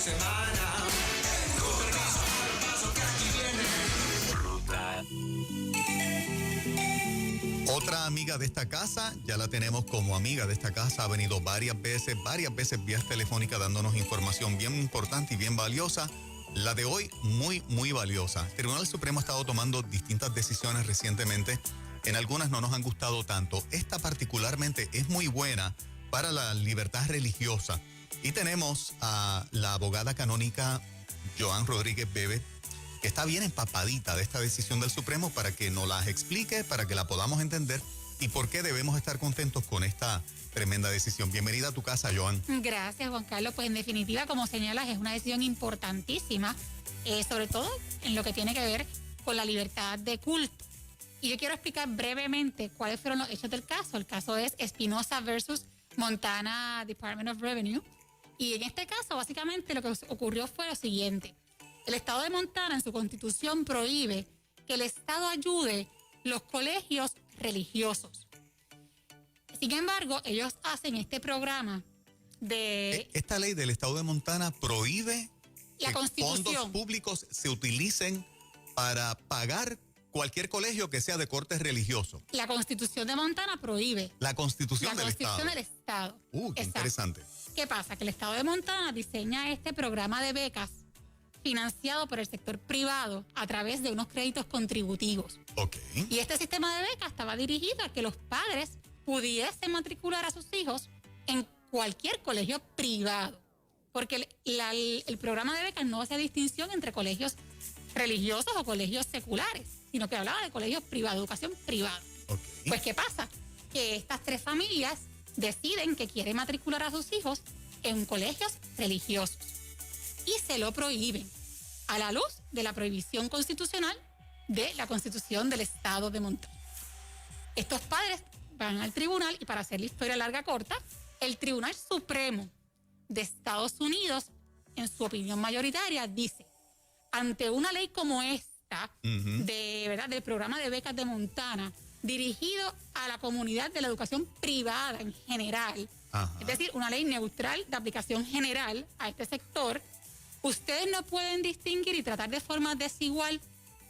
semana. Con permiso, al paso que aquí viene. Otra amiga de esta casa, ya la tenemos como amiga de esta casa, ha venido varias veces vía telefónica dándonos información bien importante y bien valiosa. La de hoy, muy valiosa. El Tribunal Supremo ha estado tomando distintas decisiones recientemente. En algunas no nos han gustado tanto. Esta particularmente es muy buena para la libertad religiosa. Y tenemos a la abogada canónica Joan Rodríguez Bebe, que está bien empapadita de esta decisión del Supremo para que nos las explique, para que la podamos entender y por qué debemos estar contentos con esta tremenda decisión. Bienvenida a tu casa, Joan. Gracias, Juan Carlos. Pues en definitiva, como señalas, es una decisión importantísima, sobre todo en lo que tiene que ver con la libertad de culto. Y yo quiero explicar brevemente cuáles fueron los hechos del caso. El caso es Espinosa versus Montana Department of Revenue. Y en este caso, básicamente, lo que ocurrió fue lo siguiente. El estado de Montana, en su constitución, prohíbe que el estado ayude los colegios religiosos. Sin embargo, ellos hacen este programa de... Esta ley del estado de Montana prohíbe la Constitución. Fondos públicos se utilicen para pagar cualquier colegio que sea de corte religioso. La Constitución de Montana prohíbe. La Constitución del Estado. La Constitución del Estado. Qué Exacto. interesante. ¿Qué pasa? Que el estado de Montana diseña este programa de becas financiado por el sector privado a través de unos créditos contributivos. Ok. Y este sistema de becas estaba dirigido a que los padres pudiesen matricular a sus hijos en cualquier colegio privado. Porque el programa de becas no hacía distinción entre colegios religiosos o colegios seculares, sino que hablaba de colegios privados, educación privada. Okay. Pues, ¿qué pasa? Que estas tres familias deciden que quieren matricular a sus hijos en colegios religiosos y se lo prohíben a la luz de la prohibición constitucional de la Constitución del Estado de Montana. Estos padres van al tribunal y, para hacer la historia larga corta, el Tribunal Supremo de Estados Unidos, en su opinión mayoritaria, dice: ante una ley como esta, del programa de becas de Montana, dirigido a la comunidad de la educación privada en general, es decir, una ley neutral de aplicación general a este sector, ustedes no pueden distinguir y tratar de forma desigual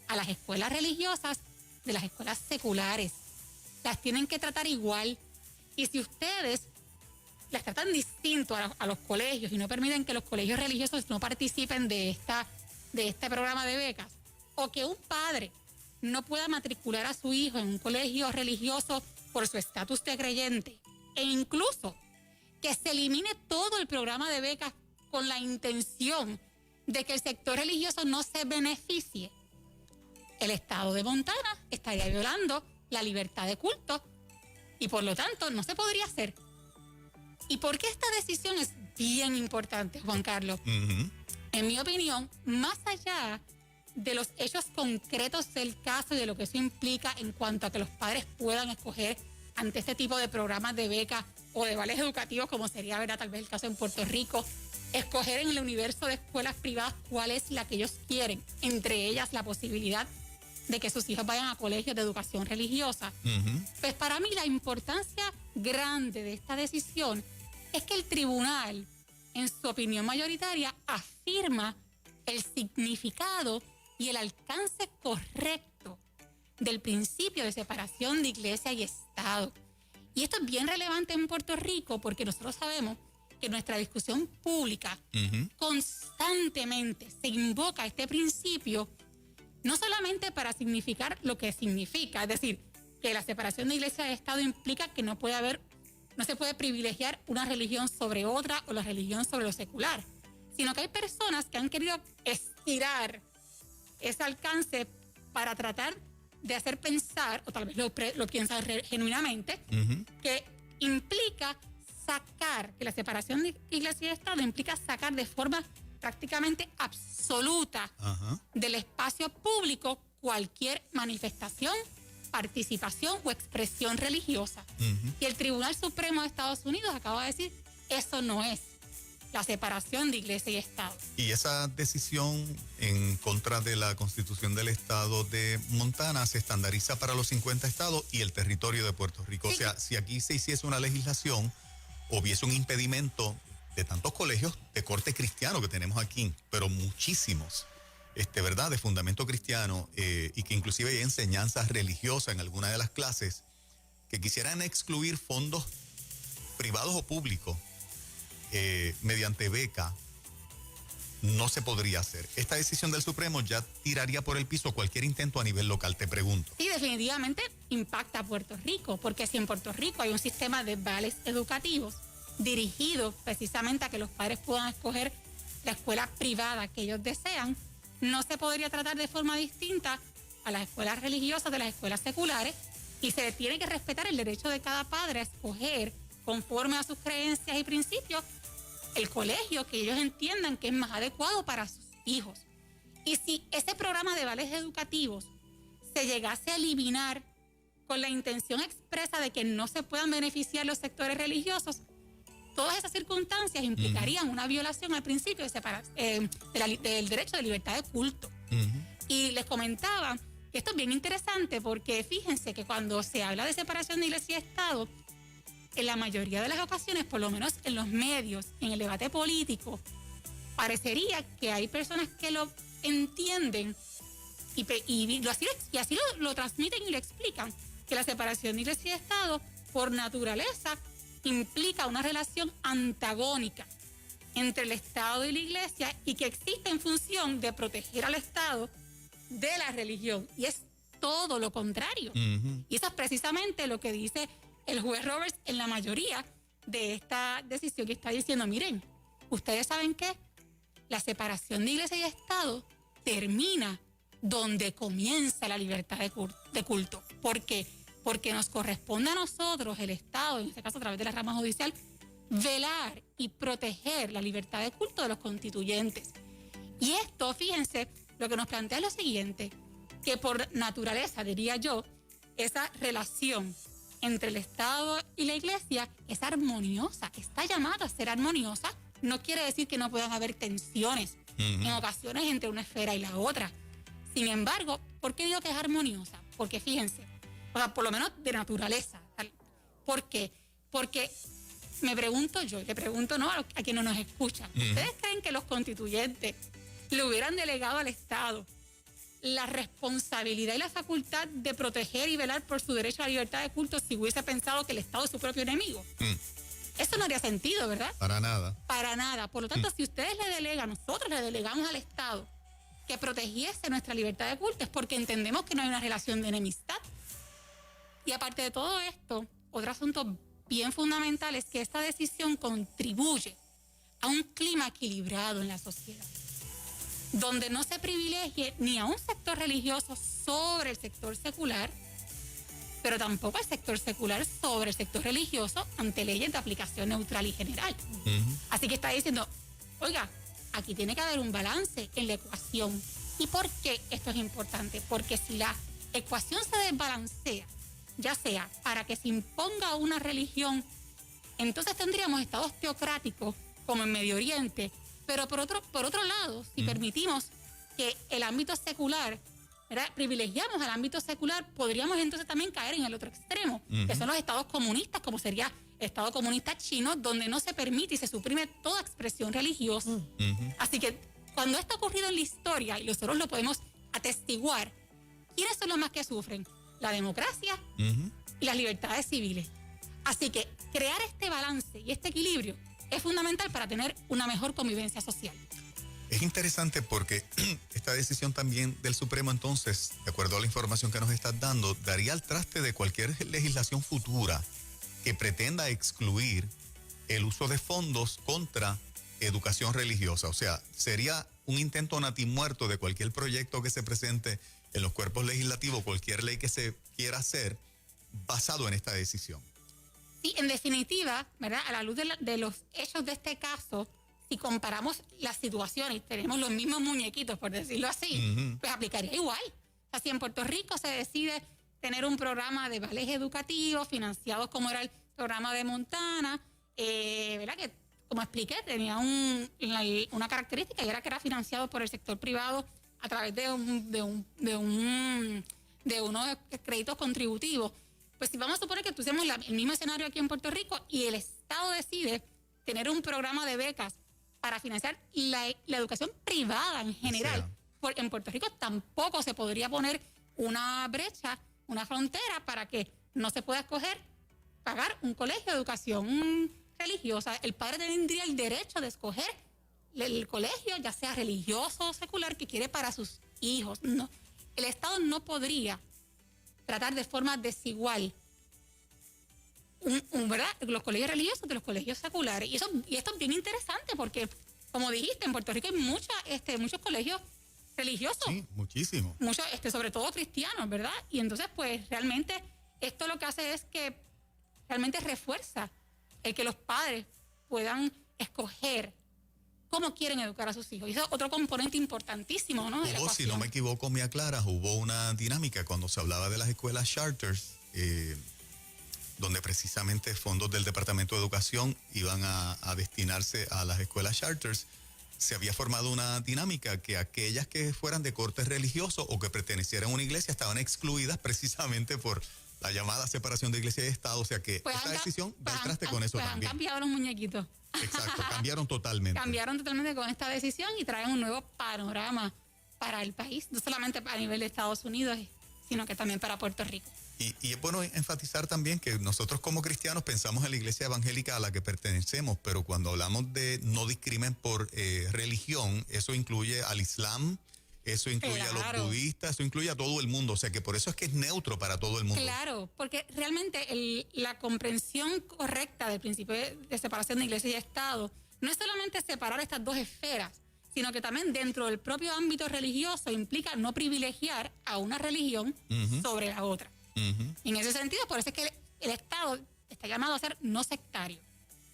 a las escuelas religiosas de las escuelas seculares. Las tienen que tratar igual. Y si ustedes las tratan distinto a los colegios y no permiten que los colegios religiosos no participen de este programa de becas, o que un padre no pueda matricular a su hijo en un colegio religioso por su estatus de creyente, e incluso que se elimine todo el programa de becas con la intención de que el sector religioso no se beneficie, el estado de Montana estaría violando la libertad de culto y por lo tanto no se podría hacer. ¿Y por qué esta decisión es bien importante, Juan Carlos? En mi opinión, más allá de los hechos concretos del caso y de lo que eso implica en cuanto a que los padres puedan escoger ante este tipo de programas de becas o de vales educativos, como sería, ¿verdad?, tal vez el caso en Puerto Rico, escoger en el universo de escuelas privadas cuál es la que ellos quieren, entre ellas la posibilidad de que sus hijos vayan a colegios de educación religiosa. Pues para mí la importancia grande de esta decisión es que el tribunal, en su opinión mayoritaria, afirma el significado y el alcance correcto del principio de separación de iglesia y Estado. Y esto es bien relevante en Puerto Rico porque nosotros sabemos que en nuestra discusión pública constantemente se invoca este principio, no solamente para significar lo que significa, es decir, que la separación de iglesia y Estado implica que no se puede privilegiar una religión sobre otra o la religión sobre lo secular, sino que hay personas que han querido estirar ese alcance para tratar de hacer pensar, o tal vez lo piensan genuinamente, que implica sacar, que la separación de iglesia y Estado implica sacar de forma prácticamente absoluta del espacio público cualquier manifestación, participación o expresión religiosa. Y el Tribunal Supremo de Estados Unidos acaba de decir, eso no es la separación de iglesia y Estado. Y esa decisión en contra de la Constitución del Estado de Montana se estandariza para los 50 estados y el territorio de Puerto Rico. Sí. O sea, si aquí se hiciese una legislación, hubiese un impedimento de tantos colegios de corte cristiano que tenemos aquí, pero muchísimos, ¿verdad?, de fundamento cristiano, y que inclusive hay enseñanzas religiosas en alguna de las clases, que quisieran excluir fondos privados o públicos mediante beca, no se podría hacer. Esta decisión del Supremo ya tiraría por el piso cualquier intento a nivel local, te pregunto. Sí, definitivamente impacta a Puerto Rico, porque si en Puerto Rico hay un sistema de vales educativos dirigido precisamente a que los padres puedan escoger la escuela privada que ellos desean, no se podría tratar de forma distinta a las escuelas religiosas de las escuelas seculares, y se tiene que respetar el derecho de cada padre a escoger, conforme a sus creencias y principios, el colegio que ellos entiendan que es más adecuado para sus hijos. Y si ese programa de vales educativos se llegase a eliminar con la intención expresa de que no se puedan beneficiar los sectores religiosos, todas esas circunstancias implicarían una violación al principio del derecho de libertad de culto. Y les comentaba que esto es bien interesante porque fíjense que cuando se habla de separación de iglesia y Estado, en la mayoría de las ocasiones, por lo menos en los medios, en el debate político, parecería que hay personas que lo entienden y así lo transmiten y lo explican, que la separación de iglesia y Estado, por naturaleza, implica una relación antagónica entre el Estado y la iglesia, y que existe en función de proteger al Estado de la religión. Y es todo lo contrario. Y eso es precisamente lo que dice el juez Roberts en la mayoría de esta decisión, que está diciendo, miren, ustedes saben que la separación de iglesia y Estado termina donde comienza la libertad de culto. ¿Por qué? Porque nos corresponde a nosotros, el Estado, en este caso a través de la rama judicial, velar y proteger la libertad de culto de los constituyentes. Y esto, fíjense, lo que nos plantea es lo siguiente, que por naturaleza, diría yo, esa relación entre el Estado y la iglesia es armoniosa, está llamada a ser armoniosa. No quiere decir que no puedan haber tensiones en ocasiones entre una esfera y la otra. Sin embargo, ¿por qué digo que es armoniosa? Porque fíjense, o sea, por lo menos de naturaleza. ¿Por qué? Porque me pregunto yo, y le pregunto a quienes no nos escuchan, ¿ustedes creen que los constituyentes le hubieran delegado al Estado la responsabilidad y la facultad de proteger y velar por su derecho a la libertad de culto si hubiese pensado que el Estado es su propio enemigo? Eso no haría sentido, ¿verdad? Para nada. Para nada. Por lo tanto, si ustedes le delegan, nosotros le delegamos al Estado que protegiese nuestra libertad de culto, es porque entendemos que no hay una relación de enemistad. Y aparte de todo esto, otro asunto bien fundamental es que esta decisión contribuye a un clima equilibrado en la sociedad, donde no se privilegie ni a un sector religioso sobre el sector secular, pero tampoco al sector secular sobre el sector religioso ante leyes de aplicación neutral y general. Así que está diciendo, oiga, aquí tiene que haber un balance en la ecuación. ¿Y por qué esto es importante? Porque si la ecuación se desbalancea, ya sea para que se imponga una religión, entonces tendríamos estados teocráticos como en Medio Oriente. Pero por otro lado, si permitimos que el ámbito secular, ¿verdad?, privilegiamos al ámbito secular, podríamos entonces también caer en el otro extremo, que son los estados comunistas, como sería el Estado comunista chino, donde no se permite y se suprime toda expresión religiosa. Así que cuando esto ha ocurrido en la historia, y nosotros lo podemos atestiguar, ¿quiénes son los más que sufren? La democracia y las libertades civiles. Así que crear este balance y este equilibrio es fundamental para tener una mejor convivencia social. Es interesante porque esta decisión también del Supremo, entonces, de acuerdo a la información que nos estás dando, daría al traste de cualquier legislación futura que pretenda excluir el uso de fondos contra educación religiosa. O sea, sería un intento natimuerto de cualquier proyecto que se presente en los cuerpos legislativos, cualquier ley que se quiera hacer basado en esta decisión. Sí, en definitiva, ¿verdad?, a la luz de los hechos de este caso, si comparamos las situaciones y tenemos los mismos muñequitos, por decirlo así, pues aplicaría igual. O sea, si en Puerto Rico se decide tener un programa de vales educativos financiados como era el programa de Montana, ¿verdad?, que como expliqué tenía una característica, y era que era financiado por el sector privado a través de unos créditos contributivos. Pues si vamos a suponer que tuviésemos el mismo escenario aquí en Puerto Rico y el Estado decide tener un programa de becas para financiar la educación privada en general. En Puerto Rico tampoco se podría poner una brecha, una frontera para que no se pueda escoger pagar un colegio de educación religiosa. El padre tendría el derecho de escoger el colegio, ya sea religioso o secular, que quiere para sus hijos. No, el Estado no podría tratar de forma desigual ¿verdad? Los colegios religiosos de los colegios seculares. Y esto es bien interesante porque, como dijiste, en Puerto Rico hay muchos colegios religiosos. Sí, muchísimo. Muchos, sobre todo cristianos, ¿verdad? Y entonces, pues, realmente esto lo que hace es que realmente refuerza el que los padres puedan escoger cómo quieren educar a sus hijos. Y eso es otro componente importantísimo, ¿no? Si no me equivoco, me aclaras, hubo una dinámica cuando se hablaba de las escuelas charters, donde precisamente fondos del Departamento de Educación iban a destinarse a las escuelas charters. Se había formado una dinámica que aquellas que fueran de corte religioso o que pertenecieran a una iglesia estaban excluidas precisamente por la llamada separación de iglesia y Estado. O sea que esta decisión da el traste con eso también. Han cambiado los muñequitos. Exacto, cambiaron totalmente. Cambiaron totalmente con esta decisión y traen un nuevo panorama para el país, no solamente a nivel de Estados Unidos, sino que también para Puerto Rico. Y es bueno enfatizar también que nosotros como cristianos pensamos en la iglesia evangélica a la que pertenecemos, pero cuando hablamos de no discrimen por religión, eso incluye al Islam, eso incluye a los budistas, eso incluye a todo el mundo. O sea que por eso es que es neutro para todo el mundo. Claro, porque realmente la comprensión correcta del principio de separación de iglesia y Estado no es solamente separar estas dos esferas, sino que también dentro del propio ámbito religioso implica no privilegiar a una religión sobre la otra. Y en ese sentido, por eso es que el Estado está llamado a ser no sectario,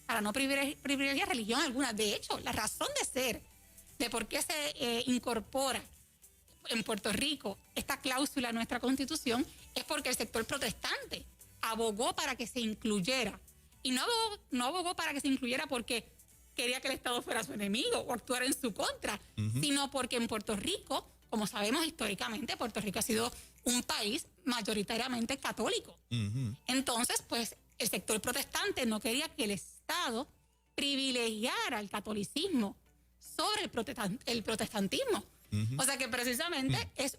para no privilegiar religión alguna. De hecho, la razón de ser, de por qué se incorpora en Puerto Rico esta cláusula en nuestra Constitución, es porque el sector protestante abogó para que se incluyera. Y no abogó para que se incluyera porque quería que el Estado fuera su enemigo o actuara en su contra, sino porque en Puerto Rico, como sabemos históricamente, Puerto Rico ha sido un país mayoritariamente católico. Entonces, pues, el sector protestante no quería que el Estado privilegiara el catolicismo sobre el protestantismo. O sea que precisamente es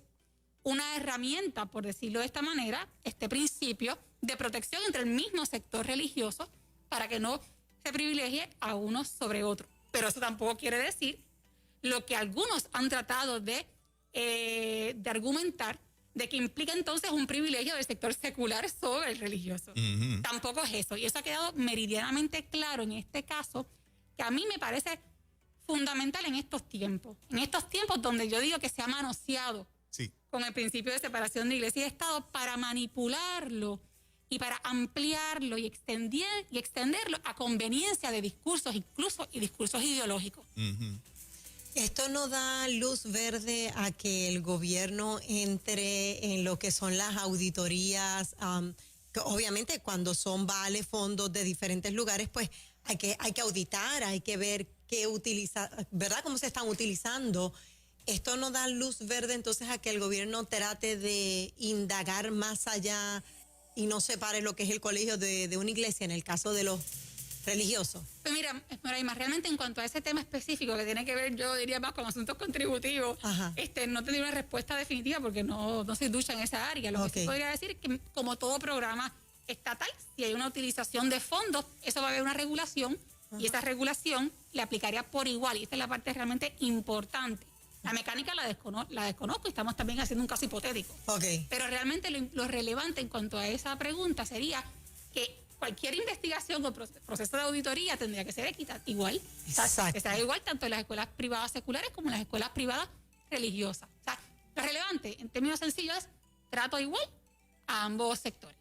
una herramienta, por decirlo de esta manera, este principio de protección entre el mismo sector religioso para que no se privilegie a unos sobre otros. Pero eso tampoco quiere decir lo que algunos han tratado de argumentar, de que implica entonces un privilegio del sector secular sobre el religioso. Tampoco es eso. Y eso ha quedado meridianamente claro en este caso, que a mí me parece fundamental en estos tiempos. En estos tiempos donde yo digo que se ha manoseado con el principio de separación de iglesia y Estado para manipularlo y para ampliarlo y extenderlo a conveniencia de discursos, incluso y discursos ideológicos. ¿Esto no da luz verde a que el gobierno entre en lo que son las auditorías? Que obviamente cuando son vales, fondos de diferentes lugares, pues hay que auditar, hay que ver qué utiliza, ¿verdad? Cómo se están utilizando. ¿Esto no da luz verde entonces a que el gobierno trate de indagar más allá y no separe lo que es el colegio de una iglesia en el caso de los religiosos? Pues mira, Moraima, realmente en cuanto a ese tema específico que tiene que ver, yo diría más con asuntos contributivos, no tendría una respuesta definitiva porque no soy ducha en esa área. Lo que sí podría decir es que como todo programa estatal, si hay una utilización de fondos, eso va a haber una regulación y esa regulación le aplicaría por igual. Y esta es la parte realmente importante. La mecánica la desconozco y estamos también haciendo un caso hipotético. Pero realmente lo relevante en cuanto a esa pregunta sería que cualquier investigación o proceso de auditoría tendría que ser igual. Exacto. Que sea igual tanto en las escuelas privadas seculares como en las escuelas privadas religiosas. O sea, lo relevante, en términos sencillos, es trato igual a ambos sectores.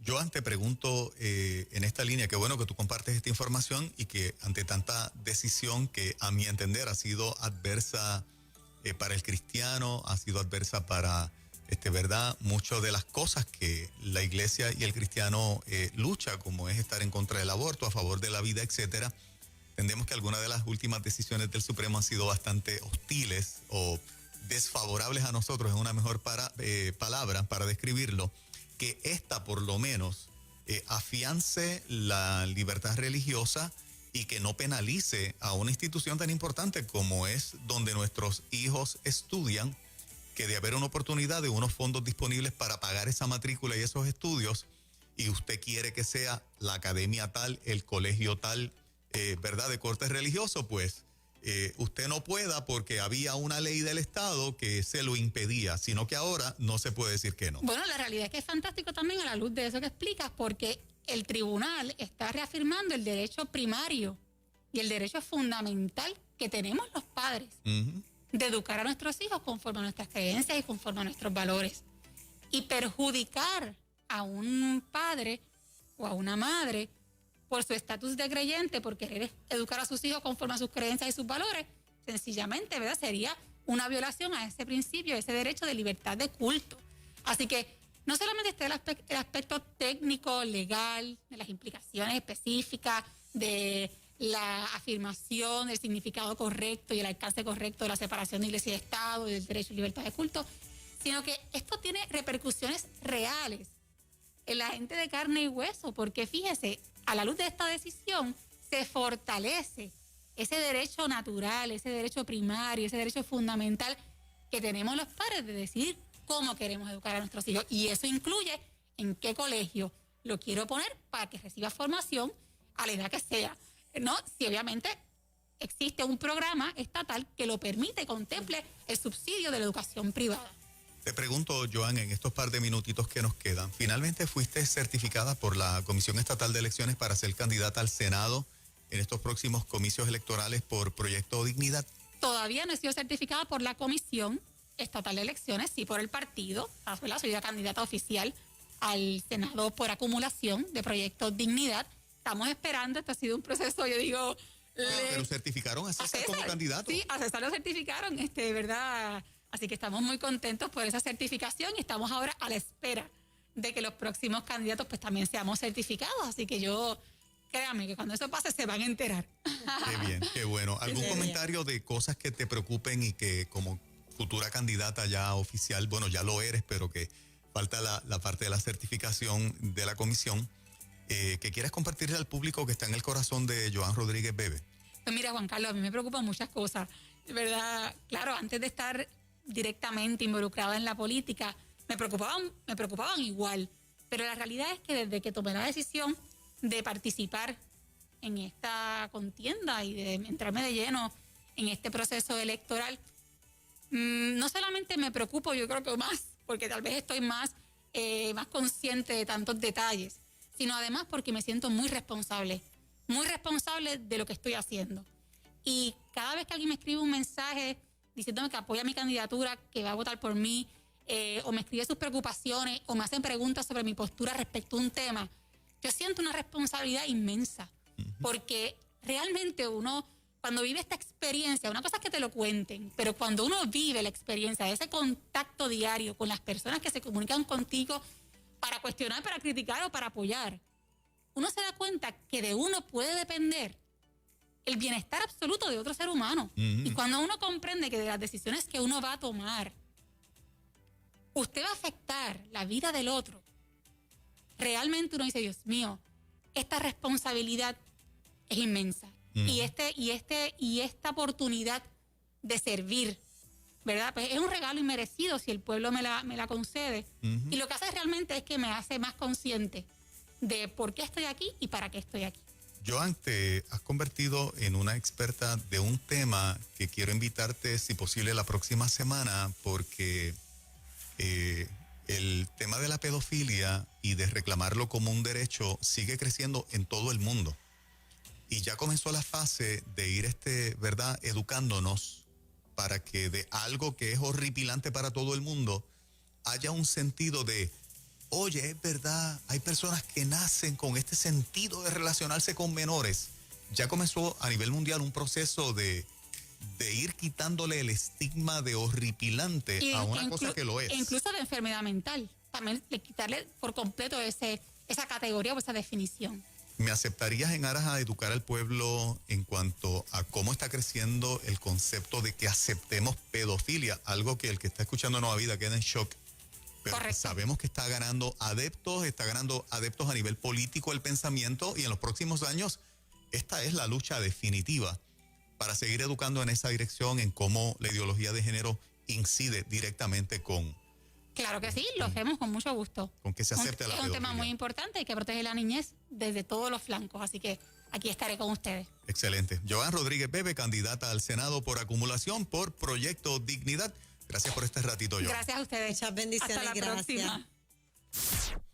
Yo pregunto en esta línea, qué bueno que tú compartes esta información y que ante tanta decisión que a mi entender ha sido adversa para el cristiano, ha sido adversa para, ¿verdad? Muchas de las cosas que la iglesia y el cristiano lucha, como es estar en contra del aborto, a favor de la vida, etcétera. Entendemos que algunas de las últimas decisiones del Supremo han sido bastante hostiles o desfavorables a nosotros, es una mejor palabra para describirlo, que esta por lo menos afiance la libertad religiosa y que no penalice a una institución tan importante como es donde nuestros hijos estudian, que de haber una oportunidad de unos fondos disponibles para pagar esa matrícula y esos estudios, y usted quiere que sea la academia tal, el colegio tal, ¿verdad?, de corte religioso, pues usted no pueda porque había una ley del Estado que se lo impedía, sino que ahora no se puede decir que no. Bueno, la realidad es que es fantástico también a la luz de eso que explicas, porque el tribunal está reafirmando el derecho primario y el derecho fundamental que tenemos los padres de educar a nuestros hijos conforme a nuestras creencias y conforme a nuestros valores. Y perjudicar a un padre o a una madre por su estatus de creyente, por querer educar a sus hijos conforme a sus creencias y sus valores, sencillamente, ¿verdad?, sería una violación a ese principio, a ese derecho de libertad de culto. Así que no solamente está el aspecto técnico, legal, de las implicaciones específicas, de la afirmación del significado correcto y el alcance correcto de la separación de iglesia y Estado y del derecho a libertad de culto, sino que esto tiene repercusiones reales en la gente de carne y hueso, porque fíjese, a la luz de esta decisión se fortalece ese derecho natural, ese derecho primario, ese derecho fundamental que tenemos los padres de decidir cómo queremos educar a nuestros hijos. Y eso incluye en qué colegio lo quiero poner para que reciba formación a la edad que sea, ¿no? Si obviamente existe un programa estatal que lo permite, contemple el subsidio de la educación privada. Te pregunto, Joan, en estos par de minutitos que nos quedan, ¿finalmente fuiste certificada por la Comisión Estatal de Elecciones para ser candidata al Senado en estos próximos comicios electorales por Proyecto Dignidad? Todavía no he sido certificada por la Comisión Estatal de Elecciones, sí por el partido, ¿verdad? Soy la candidata oficial al Senado por acumulación de Proyecto Dignidad. Estamos esperando, esto ha sido un proceso, yo digo... Pero certificaron a César como candidato. Sí, a César lo certificaron, ¿verdad? Así que estamos muy contentos por esa certificación y estamos ahora a la espera de que los próximos candidatos pues también seamos certificados. Así que créame que cuando eso pase se van a enterar. Qué bien, qué bueno. ¿Algún comentario de cosas que te preocupen y que como futura candidata ya oficial, bueno, ya lo eres, pero que falta la parte de la certificación de la comisión, que quieras compartirle al público que está en el corazón de Joan Rodríguez Bebe? Pues mira, Juan Carlos, a mí me preocupan muchas cosas, ¿verdad? Claro, antes de estar directamente involucrada en la política, me preocupaban igual, pero la realidad es que desde que tomé la decisión de participar en esta contienda y de entrarme de lleno en este proceso electoral, no solamente me preocupo, yo creo que más, porque tal vez estoy más consciente de tantos detalles, sino además porque me siento muy responsable de lo que estoy haciendo. Y cada vez que alguien me escribe un mensaje diciéndome que apoya mi candidatura, que va a votar por mí, o me escribe sus preocupaciones, o me hacen preguntas sobre mi postura respecto a un tema, yo siento una responsabilidad inmensa, porque realmente uno, cuando vive esta experiencia, una cosa es que te lo cuenten, pero cuando uno vive la experiencia de ese contacto diario con las personas que se comunican contigo para cuestionar, para criticar o para apoyar, uno se da cuenta que de uno puede depender el bienestar absoluto de otro ser humano. Y cuando uno comprende que de las decisiones que uno va a tomar, usted va a afectar la vida del otro, realmente uno dice, Dios mío, esta responsabilidad es inmensa. Y esta oportunidad de servir, ¿verdad? Pues es un regalo inmerecido si el pueblo me la concede. Y lo que hace realmente es que me hace más consciente de por qué estoy aquí y para qué estoy aquí. Joan, te has convertido en una experta de un tema que quiero invitarte, si posible, la próxima semana, porque el tema de la pedofilia y de reclamarlo como un derecho sigue creciendo en todo el mundo. Y ya comenzó la fase de ir, ¿verdad?, educándonos para que de algo que es horripilante para todo el mundo haya un sentido de, oye, es verdad, hay personas que nacen con este sentido de relacionarse con menores. Ya comenzó a nivel mundial un proceso de ir quitándole el estigma de horripilante a una cosa que lo es. Incluso de enfermedad mental. También de quitarle por completo esa categoría o esa definición. ¿Me aceptarías en aras a educar al pueblo en cuanto a cómo está creciendo el concepto de que aceptemos pedofilia? Algo que el que está escuchando Nueva Vida queda en shock. Pero correcto. Sabemos que está ganando adeptos a nivel político el pensamiento, y en los próximos años esta es la lucha definitiva para seguir educando en esa dirección, en cómo la ideología de género incide directamente con Claro que sí, lo hacemos con mucho gusto. que se acepte la Es un tema pedofilia. muy importante, hay que proteger la niñez desde todos los flancos, así que aquí estaré con ustedes. Excelente. Joan Rodríguez Bebe, candidata al Senado por acumulación por Proyecto Dignidad. Gracias por este ratito, Joan. Gracias a ustedes. Muchas bendiciones, Hasta la gracias. próxima.